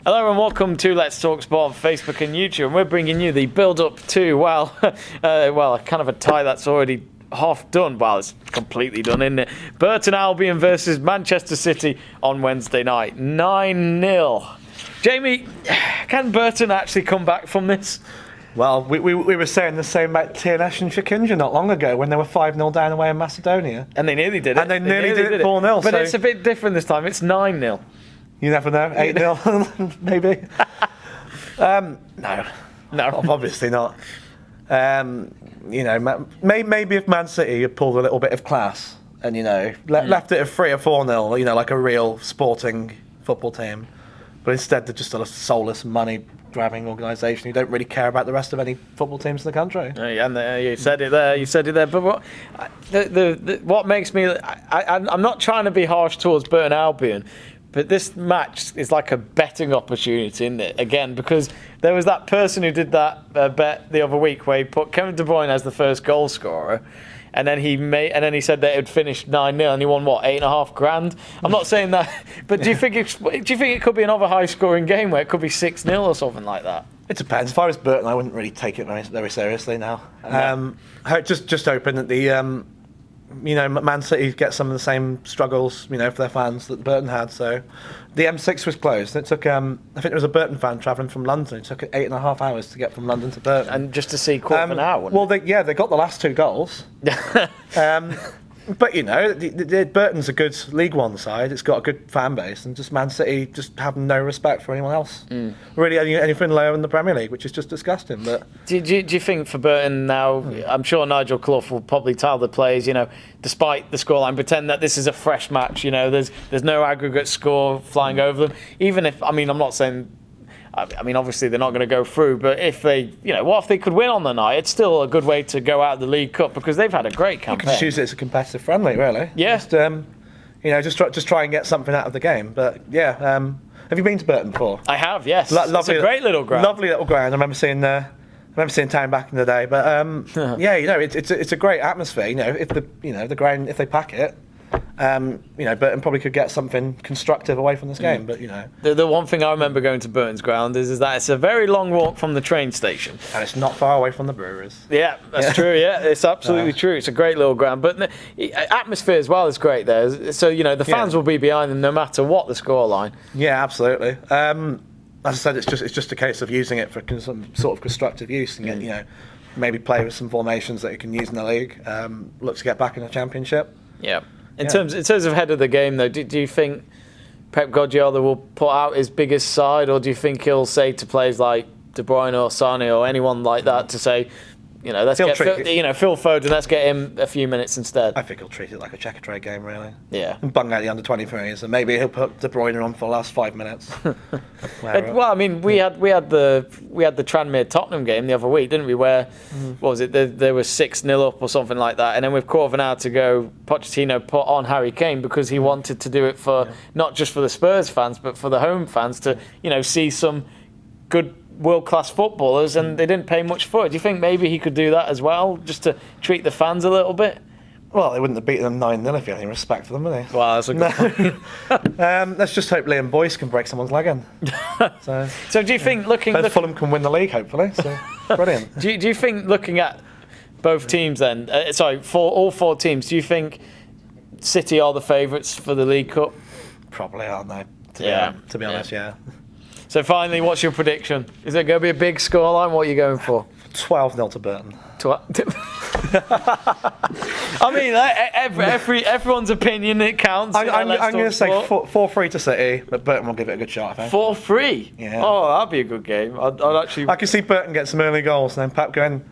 Hello and welcome to Let's Talk Sport on Facebook and YouTube. And we're bringing you the build-up to, kind of a tie that's already half done. Well, it's completely done, isn't it? Burton Albion versus Manchester City on Wednesday night. 9-0. Jamie, can Burton actually come back from this? Well, we were saying the same about TNS and Chikinja not long ago when they were 5-0 down away in Macedonia. And they nearly did it. And they nearly did it 4-0. But it's a bit different this time. It's 9-0. You never know. 8-0, maybe. No, obviously not. Maybe if Man City had pulled a little bit of class and left it at 3 or 4-0, like a real sporting football team, but instead they're just a soulless money-grabbing organisation who don't really care about the rest of any football teams in the country. And you said it there. But what makes me, I'm not trying to be harsh towards Burton Albion. But this match is like a betting opportunity, isn't it? Again, because there was that person who did that bet the other week where he put Kevin De Bruyne as the first goal scorer, and then he said that it would finish 9-0, and he won what, $8,500? I'm not saying that, but do you think it could be another high-scoring game where it could be 6-0 or something like that? It depends. If I was Burton, I wouldn't really take it very seriously now. No. Just hoping that the Man City get some of the same struggles, for their fans that Burton had. So the M6 was closed. It took, I think there was a Burton fan travelling from London. It took 8.5 hours to get from London to Burton. And just to see quarter of an hour, well, they got the last 2 goals. But, Burton's a good League One side. It's got a good fan base. And just Man City just have no respect for anyone else. Really anything lower in the Premier League, which is just disgusting. But do you think for Burton now, I'm sure Nigel Clough will probably tell the players, despite the scoreline, pretend that this is a fresh match. There's no aggregate score flying over them. Even if, I'm not saying... obviously they're not going to go through, but if they, what if they could win on the night? It's still a good way to go out of the League Cup because they've had a great campaign. You can just use it as a competitive friendly, really. Yeah. Just try and get something out of the game. But yeah, have you been to Burton before? I have, yes. It's a great little ground. Lovely little ground. I remember seeing Town back in the day. But it's a great atmosphere. If the ground, if they pack it. Burton probably could get something constructive away from this game, but The one thing I remember going to Burton's ground is that it's a very long walk from the train station. And it's not far away from the breweries. Yeah, that's true, yeah. It's absolutely true. It's a great little ground. But the atmosphere as well is great there. So, the fans will be behind them no matter what the scoreline. Yeah, absolutely. As I said, it's just a case of using it for some sort of constructive use and get, maybe play with some formations that you can use in the league. Look to get back in the Championship. Yeah. In terms of head of the game, though, do you think Pep Guardiola will put out his biggest side, or do you think he'll say to players like De Bruyne or Sane or anyone like that to say, let's get Phil Foden, let's get him a few minutes instead? I think he'll treat it like a checker trade game, really. Yeah. And bung out the under-23s, and maybe he'll put De Bruyne on for the last 5 minutes. We had the Tranmere Tottenham game the other week, didn't we? Where what was it? There was 6-0 up or something like that, and then with quarter of an hour to go, Pochettino put on Harry Kane because he wanted to do it for not just for the Spurs fans, but for the home fans to see some good world-class footballers, and they didn't pay much for it. Do you think maybe he could do that as well, just to treat the fans a little bit? Well, they wouldn't have beaten them 9-0 if you had any respect for them, would they? Well, that's a good point. Let's just hope Liam Boyce can break someone's leg in. So do you think Fulham can win the league, hopefully. So brilliant. Do you think, looking at both teams then, for all 4 teams, do you think City are the favourites for the League Cup? Probably, aren't they? To be honest, yeah. So finally, what's your prediction? Is it going to be a big scoreline? What are you going for? 12-0 to Burton. Everyone's opinion, it counts. I'm going to say 4-3 to City, but Burton will give it a good shot, I think. 4-3? Yeah. Oh, that'd be a good game. I can see Burton get some early goals and then Pep going,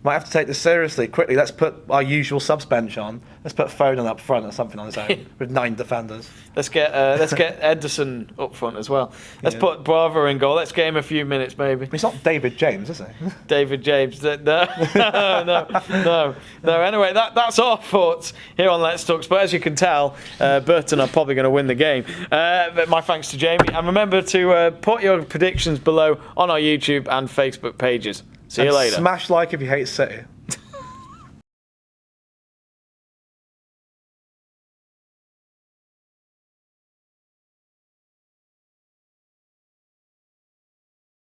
might have to take this seriously. Quickly, let's put our usual subs bench on. Let's put Foden up front or something on his own with 9 defenders. Let's get Ederson up front as well. Let's put Bravo in goal. Let's get him a few minutes, maybe. He's not David James, is he? David James. No. Anyway, that's our thoughts here on Let's Talk Sport. As you can tell, Burton are probably going to win the game. But my thanks to Jamie. And remember to put your predictions below on our YouTube and Facebook pages. See you later. Smash like if you hate City.